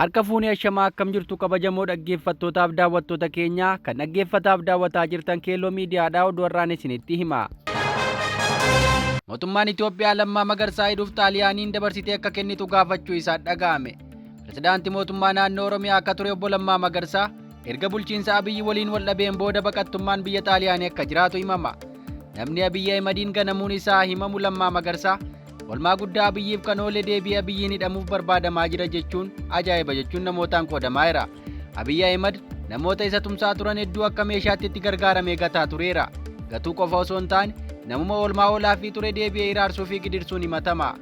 Harka fuunee ashamaa akkam jirtu kabajamoo dhaggeeffattootaaf daawwattoota keenya kan dhaggeeffataaf daawwataa jirtan Kello miidiyaadhaa oduu har'aan isinitti hima. Mootummaan Itoophiyaa Lammaa Magarsaa hidhuuf Xaaliyaaniin dabarsitee akka kennitu gaafachuu isaa dhaga'ame. Pirezidaantii mootummaa naannoo Oromiyaa akka ture obbo Lammaa Magarsaa erga bulchiinsa Abey waliin wal dhabeen booda baqattummaan biyya Xaaliyaanii akka jiraatu himama. Namni Abey Ahmediin ganamuun isaa himamu Lammaa Magarsaa walmaa guddaa Abeyyiif kan oole deebii Abeyyiin hidhamuuf barbaadamaa jira jechuun ajaa'iba jechuun namootaan qoodamaa jira. Abey Ahmed namoota isa tumsaa turan hedduu akka meeshaatti itti gargaaramee gataa tureera. Gatuu qofa osoo hin taane namuma oolmaa oolaa fi ture deebi'ee iraarsuu fi gidirsuun himatama.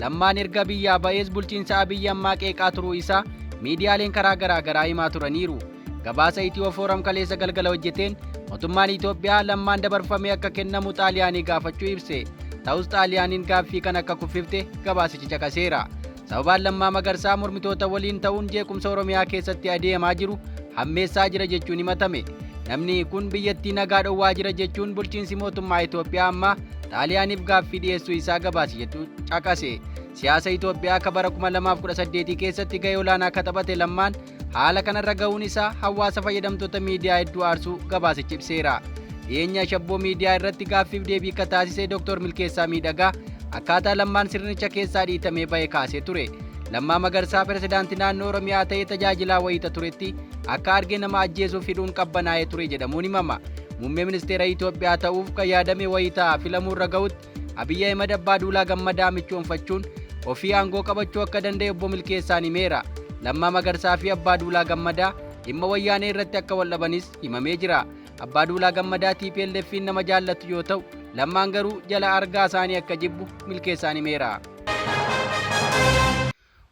Lammaan erga biyyaa ba'ees bulchiinsa Abey ammaa qeeqaa turuu isaa miidiyaaleen karaa garaa himaa turaniiru. Gabaasa Itophiyaan kaleessa galgala hojjeteen mootummaan Itoophiyaa Lammaan dabarfamee akka kennamu Xaaliyaanii gaafachuu ibse. Ta'us Xaaliyaaniin gaaffii kan akka kuffifte gabaasichi caqaseera. Sababaan Lammaa Magarsaa mormitoota waliin ta'uun jeequmsa Oromiyaa keessatti adeemaa jiru hammeessaa jira jechuun himatame. Namni kun biyyattii nagaa dhowwaa jira jechuun bulchiinsi mootummaa Itoophiyaa ammaa Xaaliyaaniif gaaffii dhiyeessuu isaa gabaasichi caqase. Siyaasa Itoophiyaa akka bara 2018 keessatti gahee olaanaa akka taphate Lammaan haala kanarra ga'uun isaa hawaasa fayyadamtoota miidiyaa hedduu aarsuu gabaasichi ibseera. Dhiyeenya shabboo miidiyaa irratti gaaffiif deebii akka taasise Dr. Milkeessaa Miidhagaa akkaataa Lammaan sirnicha keessaa dhiitamee ba'e kaasee ture. Lammaa Magarsaa pirezidaantii naannoo Oromiyaa ta'ee tajaajilaa wayita turetti akka argee nama ajjeesuuf hidhuun qabbanaa'ee ture jedhamuun himama. Muummee ministeera Itoophiyaa ta'uuf kan yaadame wayitaa filamuu irra ga'utti Abey Ahmed Abadullaa gammadaa michoonfachuun ofii aangoo qabachuu akka danda'e obbo Milkeessaan himeera. Lammaa Magarsaa fi Abadullaa gammadaa dhimma wayyaanee irratti akka wal dhabanis himamee jira. Abadullaa gammadaa Tplf nama jaallatu yoo ta'u Lammaan garuu jala argaa isaanii akka jibbu Milkeessaan himeera.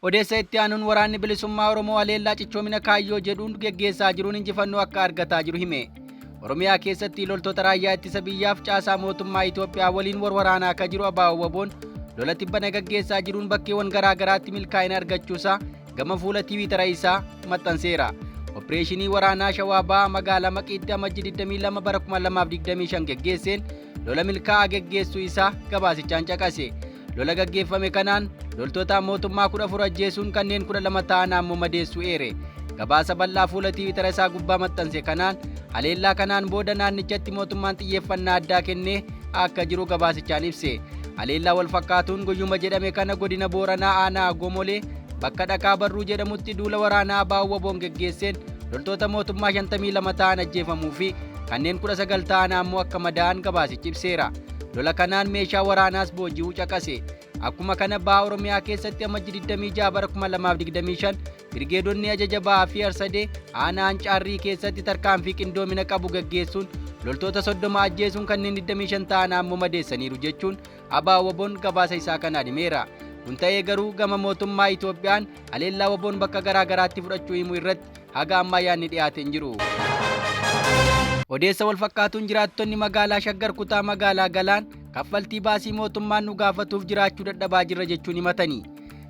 Odeessa itti aanuun waraanni bilisummaa Oromoo haleellaa cichoomina kaayyoo jedhuun geggeessaa jiruun injifannoo akka argataa jiru hime. Oromiyaa keessatti loltoota raayyaa ittisa biyyaaf caasaa mootummaa Itoophiyaa waliin waraanaa akka jiru ABO'n lola tibbana geggeessaa jiruun bakkeewwan garaa garaatti milkaa'ina argachuusaa gama fuula Tiwiitara isaa maxxanseera. Opereeshinii waraanaa Shawaa Bahaa magaalaa Maqiitti Amajjii 22 bara 2025 geggeesseen lola milkaa'aa geggeessuu isaa gabaasichaan caqase. Lola gaggeeffame kanaan loltoota mootummaa 14 ajjeesuun kanneen 12 ta'an ammoo madeessuu eere. Gabaasa bal'aa fuula Tiwiitara isaa gubbaa maxxanse kanaan haleellaa kanaan booda naannichatti mootummaan xiyyeeffannaa addaa kennee akka jiru gabaasichaan ibse. Haleellaa wal fakkaatuun guyyuma jedhame kana godina Booranaa aanaa Gomolee bakka Dhakaa Barruu jedhamutti duula waraanaa ABO'n geggeesseen loltoota mootummaa 52 ta'an ajjeefamuu fi kanneen 19 ta'an ammoo akka madaa'an gabaasichi ibseera. Lola kanaan meeshaa waraanaas booji'uu caqase. Akkuma kana Bahaa Oromiyaa keessatti Amajjii 26 bara 2025 birgeedonni ajaja Bahaa fi Arsadee aanaa Ancaarrii keessatti tarkaanfii qindoomina qabu geggeessuun loltoota 30 ajjeesuun kanneen 25 ta'an ammoo madeessaniiru jechuun ABO'n gabaasa isaa kanaan himeera. Kun ta'ee garuu gama mootummaa Itoophiyaan haleellaa ABO'n bakka garaa garaatti fudhachuu himuu irratti haga ammaa yaadni dhiyaate hin jiru. Odeessa wal fakkaatuun jiraattonni magaalaa Shaggar kutaa magaalaa Galaan kaffaltii baasii mootummaan nu gaafatuuf jiraachuu dadhabaa jirra jechuun himatanii.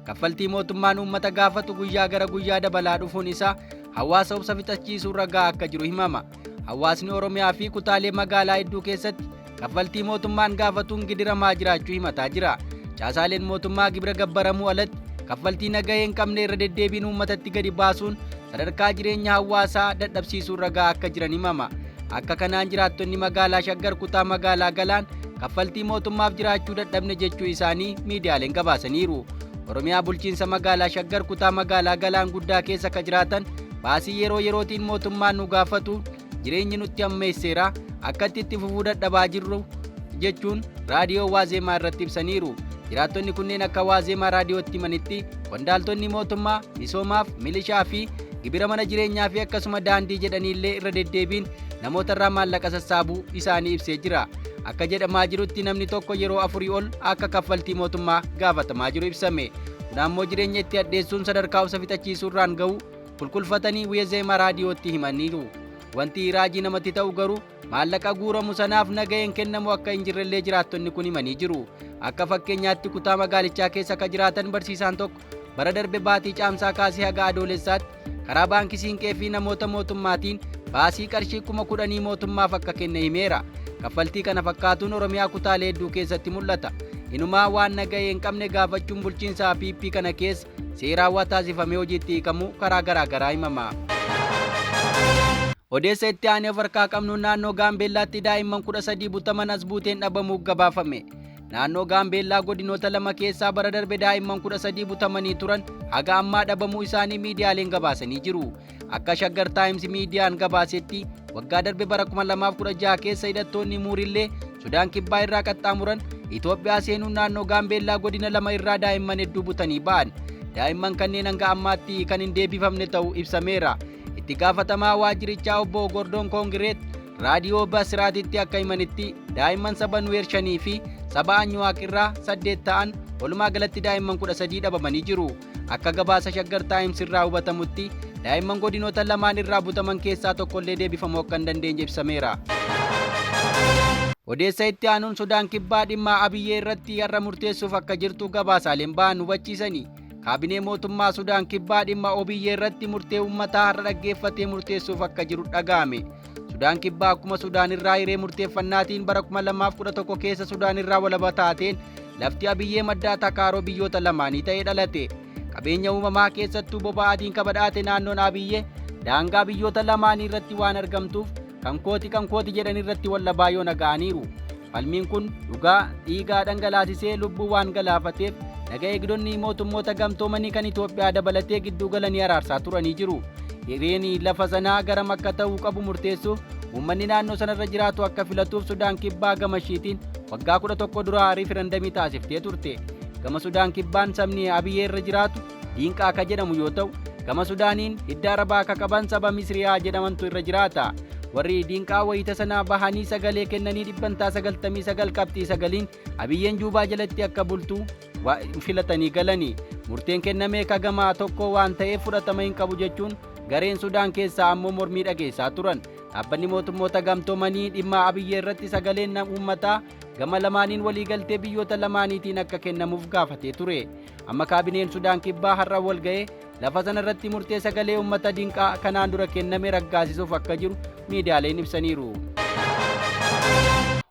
Kaffaltii mootummaan uummata gaafatu guyyaa gara guyyaa dabalaa dhufuun isaa hawaasa obsa fixachiisuu irra ga'aa akka jiru himama. Hawaasni Oromiyaa fi kutaalee magaalaa hedduu keessatti kaffaltii mootummaan gaafatuun gidiramaa jiraachuu himataa jira. Caasaaleen mootummaa gibira gabbaramuu alatti kaffaltii nagahee hin qabne irra deddeebiin uummatatti gadi baasuun sadarkaa jireenya hawaasaa dadhabsiisuu irra ga'aa akka jiran himama. Akka kanaan jiraattonni magaalaa Shaggar kutaa magaalaa Galaan kaffaltii mootummaaf jiraachuu dadhabne jechuu isaanii miidiyaaleen gabaasaniiru. Oromiyaa bulchiinsa magaalaa Shaggar kutaa magaalaa Galaan guddaa keessa akka jiraatan baasii yeroo yerootiin mootummaan nu gaafatu jireenyi nutti hammeesseera akkatti itti fufuu dadhabaa jirru jechuun raadiyoo Waazemaa irratti ibsaniiru. Jiraattonni kunneen akka Waazemaa raadiyootti himanitti qondaaltonni mootummaa misoomaaf milishaa fi gibira mana jireenyaa fi akkasuma daandii jedhaniillee irra deddeebiin namoota irraa maallaqa sassaabuu isaanii ibsee jira. Akka jedhamaa jirutti namni tokko yeroo 4 ol akka kaffaltii mootummaa gaafatamaa jiru ibsame. Kun ammoo jireenya itti addeessuun sadarkaa obsa fixachiisuu irraan ga'u qulqulfatanii Waazemaa raadiyootti himaniiru. Wanti raajii namatti ta'u garuu maallaqa guuramu sanaaf nagaheen kennamu akka hin jirrellee jiraattonni kun himanii jiru. Akka fakkeenyaatti kutaa magaalichaa keessa akka jiraatan barsiisaan tokko bara darbe baatii caamsaa kaasee haga adoolessaatti karaa baankii siinqee fi namoota mootummaatiin baasii qarshii 10,000 mootummaaf akka kenne himeera. Kaffaltii kana fakkaatuun Oromiyaa kutaalee hedduu keessatti mul'ata. inumaa waan nagahee hin qabne gaafachuun bulchiinsa PP kana keessa seeraa taasifamee hojiitti hiikamu karaa garaagaraa himama. Odeessa itti aanee of harkaa qabnu naannoo Gaambeellaatti daa'imman 13 butaman as buuteen dhabamuuf gabaafame. Naannoo Gaambeellaa godinoota lama keessaa bara darbe daa'imman 13 butamanii turan haga ammaa dhabamuu isaanii miidiyaaleen gabaasanii jiru. Akka Shaggar Times miidiyaan gabaasetti waggaa darbe bara 2016 keessa hidhattoonni muurillee Sudaan kibbaa irraa qaxxaamuran Itoophiyaa seenuun naannoo Gaambeellaa godina lama irraa daa'imman hedduu butanii ba'an. Daa'imman kanneen hanga ammaatti kan hin deebifamne ta'uu ibsameera. Itti gaafatamaa waajjirichaa obbo Gordon Kongireet raadiyoo Basiraatitti akka himanitti daa'imman saba Nuweer 5 fi saba Anyuwaaq irraa 8 ta'an walumaa galatti daa'imman 13 dhabamanii jiru. Akka gabaasa Shaggar Times irraa hubatamutti daa'imman godinoota lamaan irraa butaman keessaa tokkollee deebifamuu akka hin dandeenye ibsameera. Odeessa itti aanuun Sudaan kibbaa dhimma Abiyyee irratti har'a murteessuuf akka jirtu gabaasaaleen ba'an hubachiisanii. Kaabinee mootummaa Sudaan kibbaa dhimma Abiyyee irratti murtee uummataa har'a dhaggeeffatee murteessuuf akka jiru dhaga'ame. Sudaan kibbaa akkuma Sudaan irraa hiree murteeffannaatiin bara 2011 keessa Sudaan irraa walaba taateen lafti Abiyyee maddaa takaaroo biyyoota lamaanii ta'ee dhalate. Qabeenya uumamaa keessattuu boba'aatiin kabadhaate naannoon Abiyyee daangaa biyyoota lamaanii irratti waan argamtuuf kan kooti jedhan irratti wallabaa yoo naga'aniiru. Falmiin kun dhugaa dhiigaa dhangalaasisee lubbuu waan galaafateef naga eegdonni mootummoota gamtoomanii kan Itoophiyaa dabalatee gidduu galanii araarsaa turanii jiru. Hireen lafa sanaa garam akka ta'uu qabu murteessuuf uummanni naannoo sanarra jiraatu akka filatuuf Sudaan kibbaa gama ishiitiin waggaa 11 dura riiferendamii taasiftee turte. Gama Sudaan kibbaan sabni Abiyyee irra jiraatu Diinqaa akka jedhamu yoo ta'u, gama Sudaaniin hidda Arabaa akka qaban saba Misriyaa jedhamantu irra jiraata. Warri Diinqaa wayita sanaa bahanii sagalee kennanii 99 qabxii 9 Abiyyeen Juubaa jalatti akka bultu filatanii galanii. Murteen kennamee kagamaa tokko waan ta'eef fudhatama hin qabu jechuun gareen Sudaan keessaa ammoo mormii dhageessaa turan. Dhaabbanni mootummoota gamtoomanii dhimma Abiyyee irratti sagaleen uummataa gama lamaaniin waliigaltee biyyoota lamaaniitiin akka kennamuuf gaafatee ture. Amma kaabineen Sudaan kibbaa har'a wal ga'ee lafa sana irratti murtee sagalee uummata Diinqaa kanaan dura kenname raggaasisuuf akka jiru miidiyaaleen ibsaniiru.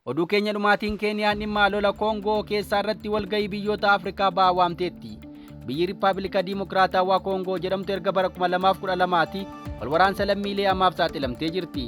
Oduu keenya dhumaatiin Keeniyaan dhimma lola Koongoo keessaa irratti wal ga'ii biyyoota Afrikaa ba'aa waamteetti. Biyyi Riippaabilika Diimokiraatawaa Koongoo jedhamtu erga bara 2012tti wal waraansa lammiilee hamaaf saaxilamtee jirti.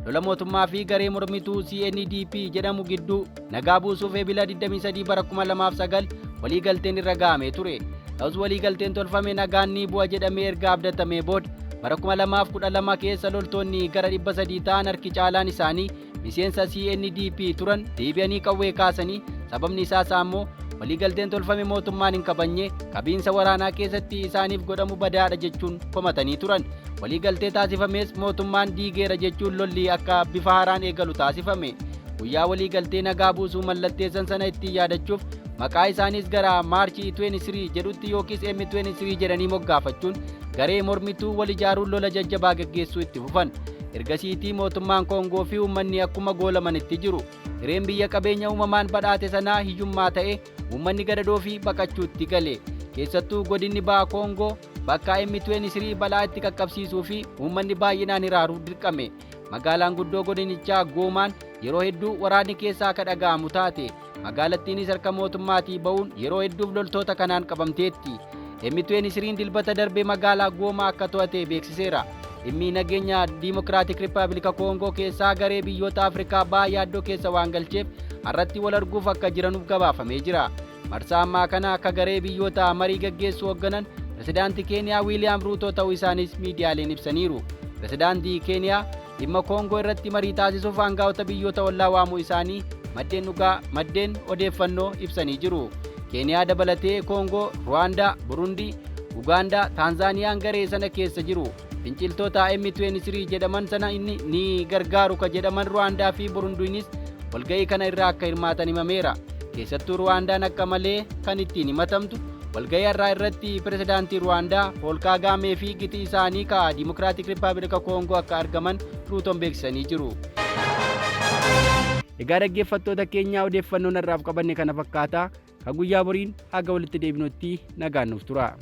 Lola mootummaa fi garee mormituu CNDP jedhamu gidduu nagaa buusuuf eebila 23 bara 2009 waliigalteen irra ga'amee ture. Ta'us waliigalteen tolfame nagaan ni bu'a jedhamee erga abdatamee booda bara 2012 keessa loltoonni gara 300 ta'an harki caalaan isaanii miseensa CNDP turan deebi'anii qawwee kaasanii. Sababni isaas ammoo waliigalteen tolfame mootummaan hin kabajne qabiinsa waraanaa keessatti isaaniif godhamu badaadha jechuun komatanii turan. Waliigaltee taasifames mootummaan diigeera jechuun lolli akka bifa haaraan eegalu taasifame. Guyyaa waliigaltee nagaa buusuu mallatteessan sana ittiin yaadachuuf maqaa isaaniis gara Maarchii 23 jedhutti yookiis M23 jedhanii moggaafachuun garee mormituu wal ijaaruun lola jajjabaa gaggeessuu itti fufan. Ergasiitii mootummaan Koongoo fi uummanni akkuma goolamanitti jiru. Hireen biyya qabeenya uumamaan badhaate sanaa hiyyummaa ta'e uummanni gadadoo fi baqachuutti gale. Keessattuu godinni ba'a Koongoo bakka M23 balaa itti qaqqabsiisuu fi uummanni baay'inaan hiraaruuf dirqame. Magaalaan guddoo godinichaa Goomaan yeroo hedduu waraanni keessaa akka dhaga'amu taate. Magaalattiinis harka mootummaatii ba'uun yeroo hedduuf loltoota kanaan qabamteetti. M23 dilbata darbe magaalaa Goomaa akka to'ate beeksiseera. Dhimmi nageenya Diimokiraatik Riippaabilika Koongoo keessaa garee biyyoota Afrikaa ba'aa yaaddoo keessa waan galcheef har'atti wal arguuf akka jiranuuf gabaafamee jira. Marsaa ammaa kana akka garee biyyoota marii gaggeessuu hoogganan Pirezidaantii Keeniyaa Wiiliyaam Ruutoo ta'uu isaanis miidiyaaleen ibsaniiru. Pirezidaantii Keeniyaa dhimma Koongoo irratti marii taasisuuf aangaa'ota biyyoota ollaa waamuu isaanii maddeen odeeffannoo ibsanii jiru. Keeniyaa dabalatee Koongoo, Ruwaandaa, Burundii, Ugaandaa, Taanzaaniyaan garee sana keessa jiru. Finciltoota M23 jedhaman sana inni ni gargaaru ka jedhaman Ruwaandaa fi Burundiinis walga'ii kana irraa akka hirmaatan himameera. Keessattuu Ruwaandaan akka malee kan ittiin himatamtu walga'ii har'aa irratti pirezidaantii Ruwaandaa Pool Kaagaamee fi gitii isaanii ka Diimokiraatik Riippaabilika Koongoo akka argaman Ruutoon beeksisanii jiru. Egaa dhaggeeffattoota keenyaa odeeffannoon har'aaf qabanne kana fakkaata. Ka guyyaa boriin haga walitti deebinutti nagaan nuuf tura.